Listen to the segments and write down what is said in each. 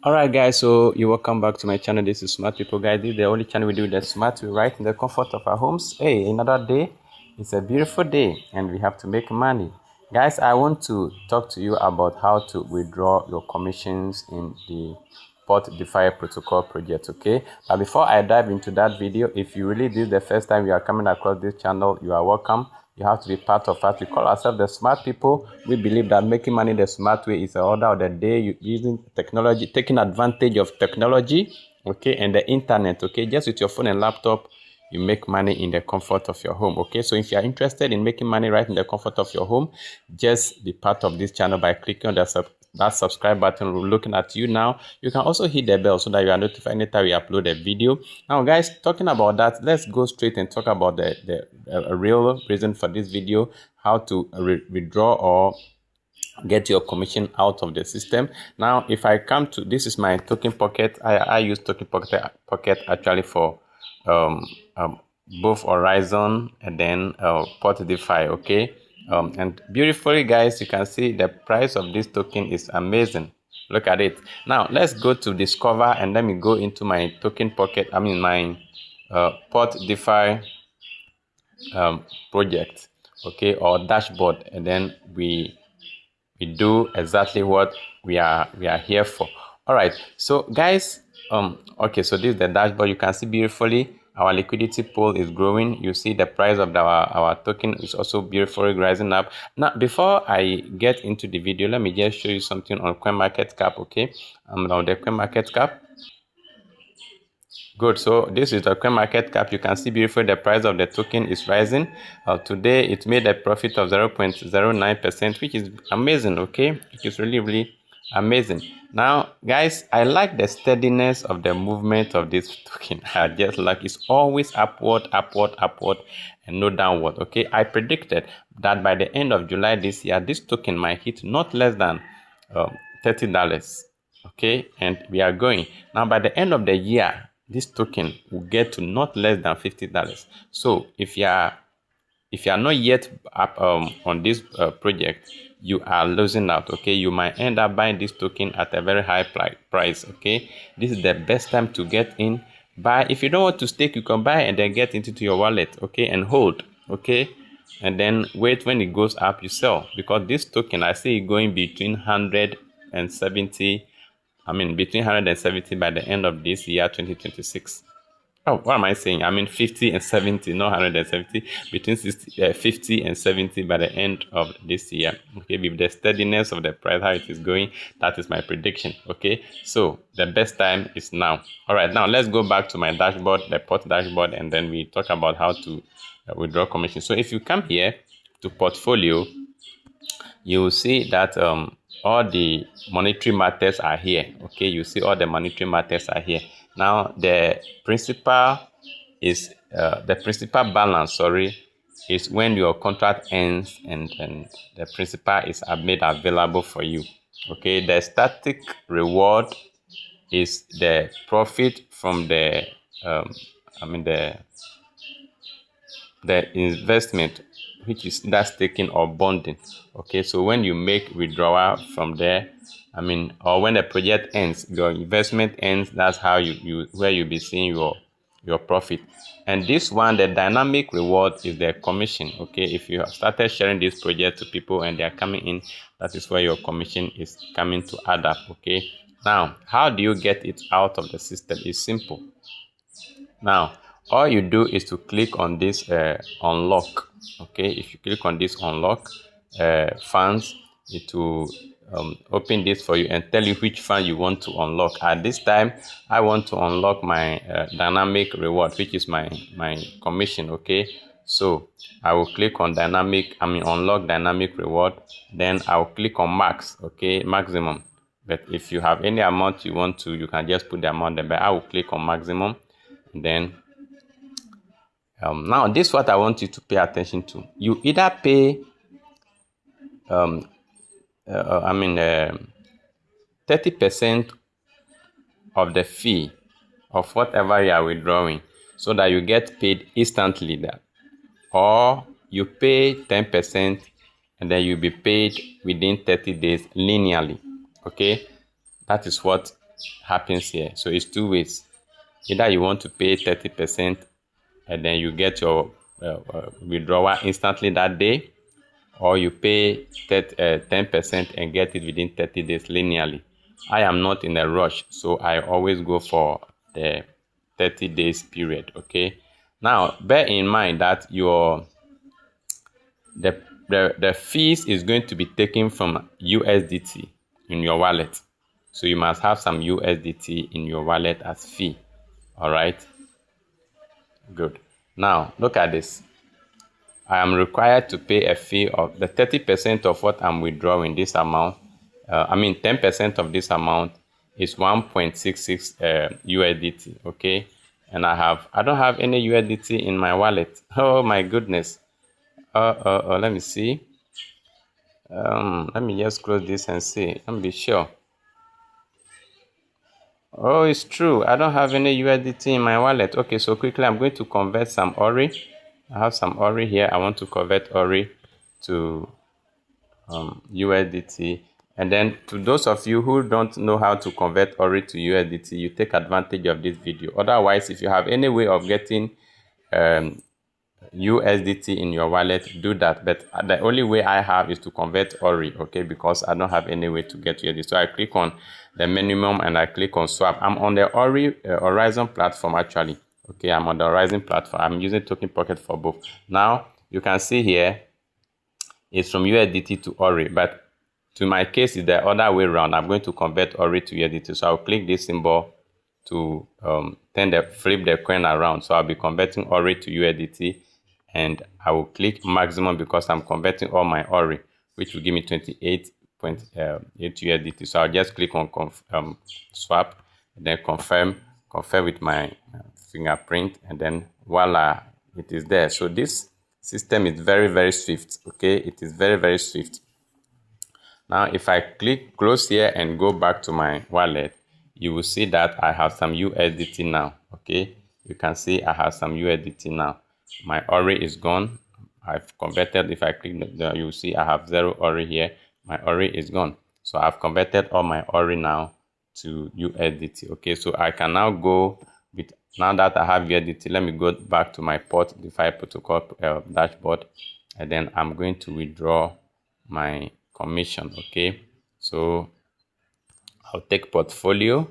Alright guys, so you welcome back to my channel. This is Smart People Guys. This is the only channel we do the smart way right in the comfort of our homes. Hey, another day. It's a beautiful day and we have to make money. Guys, I want to talk to you about how to withdraw your commissions in the Port DeFi protocol project, okay? But before I dive into that video, if you really this is the first time you are coming across this channel, you are welcome. You have to be part of us. We call ourselves the smart people. We believe that making money the smart way is the order of the day. You using technology, taking advantage of technology, okay, and the internet, okay, just with your phone and laptop. You make money in the comfort of your home, okay? So if you are interested in making money right in the comfort of your home, just be part of this channel by clicking on that subscribe button looking at you now. You can also hit the bell so that you are notified anytime we upload a video. Now guys, talking about that, let's go straight and talk about the real reason for this video, how to withdraw or get your commission out of the system. Now if I come to, this is my token pocket. I use token pocket actually for um, both Horizon and then Port DeFi, okay. And beautifully guys, you can see the price of this token is amazing. Look at it. Now let's go to discover and let me go into my token pocket, my Port DeFi project, okay, or dashboard, and then we do exactly what we are here for. All right, so guys, okay, so this is the dashboard. You can see beautifully our liquidity pool is growing. You see the price of our token is also beautifully rising up. Now before I get into the video, let me just show you something on CoinMarketCap, okay. On the CoinMarketCap. Good. So this is the coin market cap. You can see beautifully the price of the token is rising. Today it made a profit of 0.09%, which is amazing. Okay, it is really amazing. Now guys, I like the steadiness of the movement of this token. I just like it's always upward, and no downward. Okay, I predicted that by the end of July this year, this token might hit not less than $30. Okay, and we are going now. By the end of the year, this token will get to not less than $50. So if you are not yet up on this project, you are losing out. Okay, you might end up buying this token at a very high price. Okay, this is the best time to get in. Buy. If you don't want to stake, you can buy and then get into your wallet, okay, and hold, okay, and then wait. When it goes up, you sell, because this token, I see it going between 170, between 170 by the end of this year, 2026. Oh, what am I saying? 50 and 70, not 170, between 50 and 70 by the end of this year. Okay, with the steadiness of the price, how it is going, that is my prediction. Okay, so the best time is now. All right, now let's go back to my dashboard, the port dashboard, and then we talk about how to withdraw commission. So if you come here to portfolio, you will see that all the monetary matters are here. Okay, you see all the monetary matters are here. Now the principal is the principal balance, sorry, is when your contract ends, and the principal is made available for you. Okay, the static reward is the profit from the the investment, which is that staking or bonding. Okay, so when you make withdrawal from there, or when the project ends, your investment ends, that's how you where you'll be seeing your profit. And this one, the dynamic reward, is the commission. Okay, if you have started sharing this project to people and they are coming in, that is where your commission is coming to add up. Okay, now how do you get it out of the system? It's simple. Now all you do is to click on this unlock. Okay, if you click on this unlock funds, it will open this for you and tell you which fund you want to unlock. At this time, I want to unlock my dynamic reward, which is my commission. Okay, so I will click on unlock dynamic reward. Then I will click on max. Okay, maximum. But if you have any amount you want to, you can just put the amount there. But I will click on maximum. Then now this is what I want you to pay attention to. You either pay 30% of the fee of whatever you are withdrawing, so that you get paid instantly there, or you pay 10% and then you'll be paid within 30 days linearly. Okay, that is what happens here. So it's two ways. Either you want to pay 30% and then you get your withdrawal instantly that day, or you pay 10% and get it within 30 days linearly. I am not in a rush, so I always go for the 30 days period. Okay. Now, bear in mind that the fees is going to be taken from USDT in your wallet. So you must have some USDT in your wallet as fee. All right. Good. Now, look at this. I am required to pay a fee of the 30% of what I'm withdrawing this amount. 10% of this amount is 1.66 USDT. Okay. And I don't have any USDT in my wallet. Oh my goodness. Let me see. Let me just close this and see. Let me be sure. Oh, it's true. I don't have any USDT in my wallet. Okay, so quickly I'm going to convert some Ori. I have some Ori here. I want to convert Ori to USDT. And then to those of you who don't know how to convert Ori to USDT, you take advantage of this video. Otherwise, if you have any way of getting USDT in your wallet, do that. But the only way I have is to convert Ori, okay, because I don't have any way to get USDT. So I click on the minimum and I click on swap. I'm on the Ori Horizon platform actually. Okay, I'm on the Horizon platform. I'm using Token Pocket for both. Now you can see here it's from USDT to Ori, but to my case it's the other way around. I'm going to convert Ori to USDT. So I'll click this symbol to flip the coin around. So I'll be converting Ori to USDT. And I will click maximum because I'm converting all my Ori, which will give me 28.8 USDT. So I'll just click on swap, and then confirm with my fingerprint, and then voila, it is there. So this system is very, very swift. Okay, it is very, very swift. Now, if I click close here and go back to my wallet, you will see that I have some USDT now. Okay, you can see I have some USDT now. My Ori is gone. I've converted. If I click you will see I have 0 Ori here. My Ori is gone. So I've converted all my Ori now to USDT. Okay, so I can now go with, now that I have USDT, let me go back to my port DeFi protocol dashboard, and then I'm going to withdraw my commission. Okay, so I'll take portfolio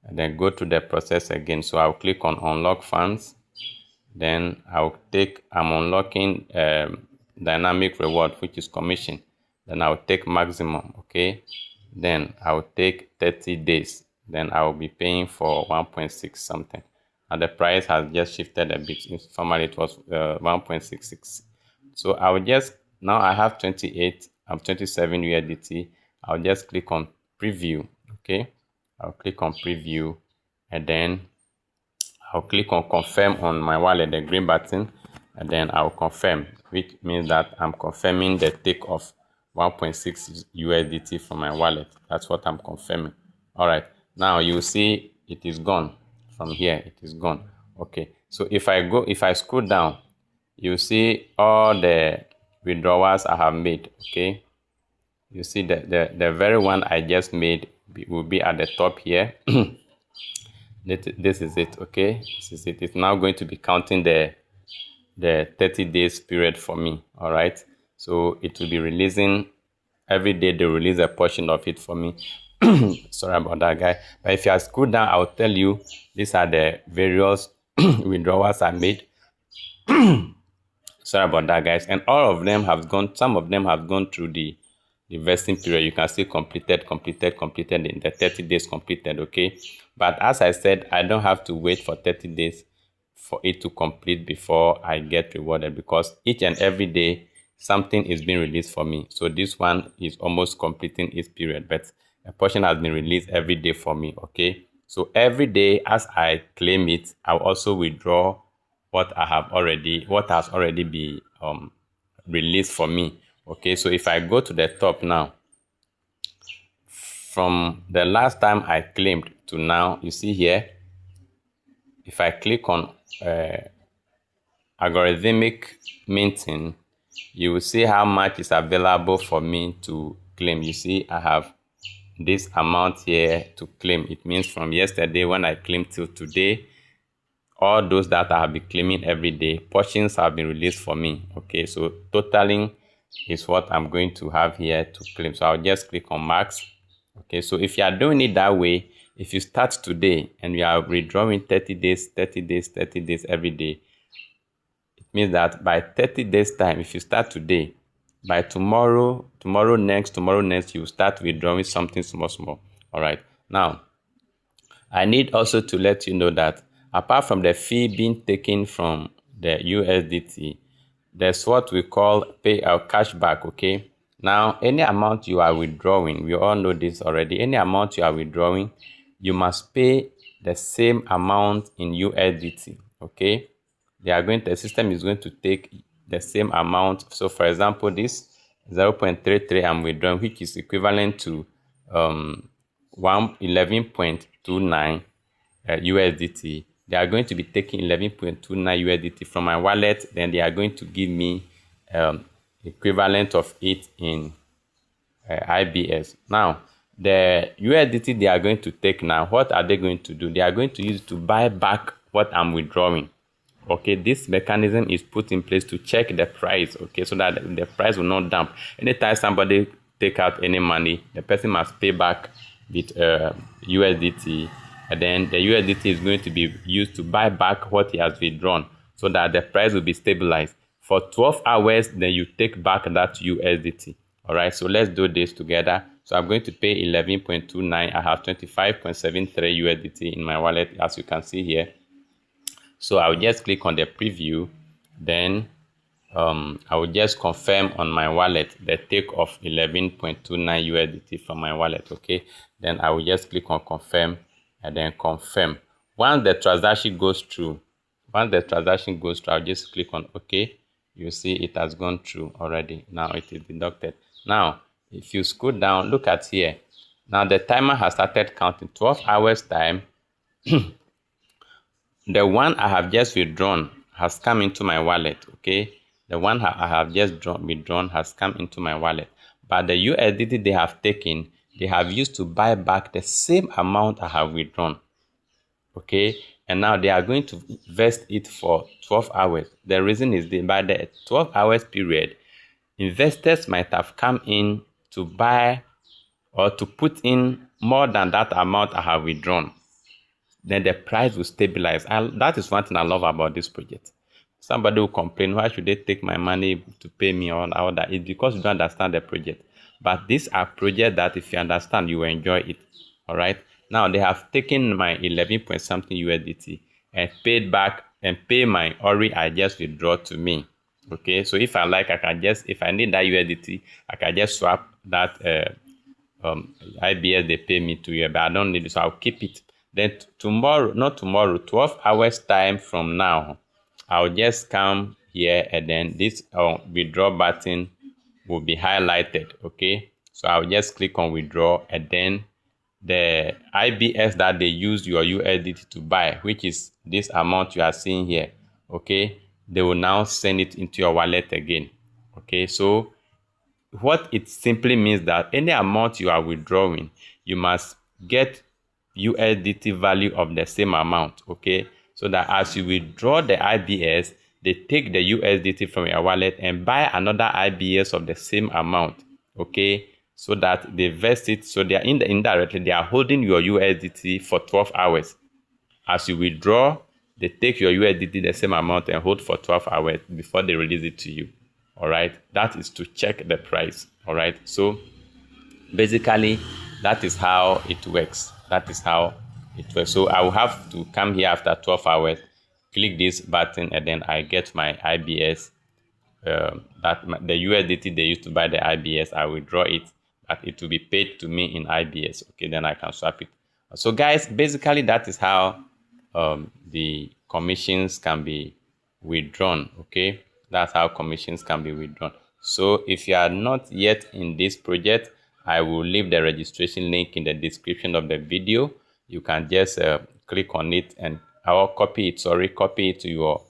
and then go to the process again. So I'll click on unlock funds. Then I'm unlocking dynamic reward, which is commission. Then I'll take maximum. Okay, then I'll take 30 days. Then I'll be paying for 1.6 something, and the price has just shifted a bit. Formerly it was 1.66. So I'll just, now I have 27 USDT. I'll just click on preview. Okay, I'll click on preview, and then I'll click on confirm on my wallet, the green button, and then I'll confirm, which means that I'm confirming the take of 1.6 USDT from my wallet. That's what I'm confirming. All right, now you see it is gone from here. It is gone. Okay, so if I scroll down, you see all the withdrawals I have made. Okay, you see that the very one I just made will be at the top here. This is it. Okay, this is it. It's now going to be counting the 30 days period for me. All right, so it will be releasing every day. They release a portion of it for me. Sorry about that, guy. But if you scroll down, I'll tell you these are the various withdrawals I made. Sorry about that, guys. And all of them have gone, some of them have gone through the vesting period. You can see completed in the 30 days completed. Okay, but as I said, I don't have to wait for 30 days for it to complete before I get rewarded, because each and every day something is being released for me. So this one is almost completing its period, but a portion has been released every day for me. Okay, so every day as I claim it, I'll also withdraw what has already been released for me. Okay, so if I go to the top now, from the last time I claimed to now, you see here, if I click on algorithmic minting, you will see how much is available for me to claim. You see I have this amount here to claim. It means from yesterday when I claimed till today, all those that I have been claiming every day, portions have been released for me. Okay, so totaling is what I'm going to have here to claim. So I'll just click on max. Okay, so if you are doing it that way, if you start today and you are withdrawing 30 days, 30 days, 30 days every day, it means that by 30 days time, if you start today, by tomorrow next, you start withdrawing something small. All right. Now, I need also to let you know that apart from the fee being taken from the USDT, there's what we call pay our cashback, okay? Now, any amount you are withdrawing, we all know this already, any amount you are withdrawing, you must pay the same amount in USDT, okay? The system is going to take the same amount. So for example, this 0.33 I'm withdrawing, which is equivalent to 11.29 USDT. They are going to be taking 11.29 USDT from my wallet. Then they are going to give me equivalent of it in IBS. Now, the USDT they are going to take now, what are they going to do? They are going to use it to buy back what I'm withdrawing. Okay, this mechanism is put in place to check the price, okay, so that the price will not dump. Anytime somebody take out any money, the person must pay back with USDT, and then the USDT is going to be used to buy back what he has withdrawn, so that the price will be stabilized. For 12 hours, then you take back that USDT. All right, so let's do this together. So I'm going to pay 11.29. I have 25.73 USDT in my wallet, as you can see here. So I'll just click on the preview, then I will just confirm on my wallet the take of 11.29 USDT from my wallet, okay? Then I will just click on confirm and then confirm. Once the transaction goes through, I'll just click on OK. You see it has gone through already. Now it is deducted. Now, if you scroll down, look at here. Now the timer has started counting 12 hours time. The one I have just withdrawn has come into my wallet, okay? The one I have just withdrawn has come into my wallet. But the USDT they have taken, they have used to buy back the same amount I have withdrawn, okay? And now they are going to vest it for 12 hours. The reason is that by the 12 hours period, investors might have come in to buy or to put in more than that amount I have withdrawn. Then the price will stabilize. And that is one thing I love about this project. Somebody will complain, why should they take my money to pay me or all that? It's because you don't understand the project. But these are projects that if you understand, you will enjoy it. All right. Now they have taken my 11 point something USDT and paid back and pay my ORI I just withdraw to me. Okay. So if I like, I can just, if I need that USDT, I can just swap that IBS they pay me to you, but I don't need it, so I'll keep it. Then tomorrow, not tomorrow, 12 hours time from now, I'll just come here and then this withdraw button will be highlighted, okay? So I'll just click on withdraw and then the IBS that they use your USDT to buy, which is this amount you are seeing here, okay? They will now send it into your wallet again, okay? So what it simply means that any amount you are withdrawing, you must get USDT value of the same amount, okay? So that as you withdraw the IBS, they take the USDT from your wallet and buy another IBS of the same amount, okay? So that they vest it, so they are indirectly, they are holding your USDT for 12 hours. As you withdraw, they take your USDT the same amount and hold for 12 hours before they release it to you. All right, that is to check the price. All right, so basically that is how it works. So I will have to come here after 12 hours, click this button, and then I get my IBS. The USDT they used to buy the IBS, I withdraw it, but it will be paid to me in IBS. Okay, then I can swap it. So guys, basically that is how the commissions can be withdrawn. Okay, that's how commissions can be withdrawn. So if you are not yet in this project, I will leave the registration link in the description of the video. You can just click on it and I'll copy it to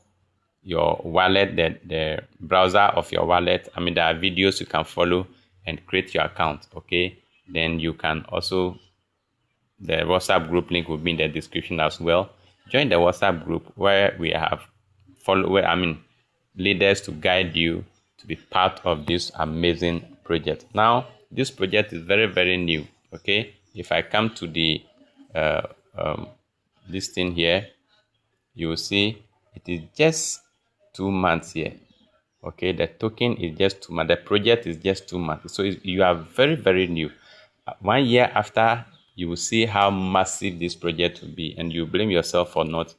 your wallet, the browser of your wallet. I mean, there are videos you can follow and create your account, okay? then you can also, the WhatsApp group link will be in the description as well. Join the WhatsApp group where we have leaders to guide you to be part of this amazing project. Now, this project is very, very new. Okay, if I come to the uh, um, this thing here, you will see it is just 2 months here. Okay, the token is just 2 months, the project is just 2 months, so you are very, very new. 1 year after, you will see how massive this project will be, and you blame yourself for not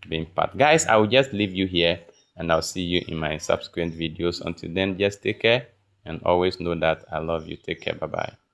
being part. Guys, I will just leave you here, and I'll see you in my subsequent videos. Until then, just take care, and always know that I love you. Take care. Bye bye.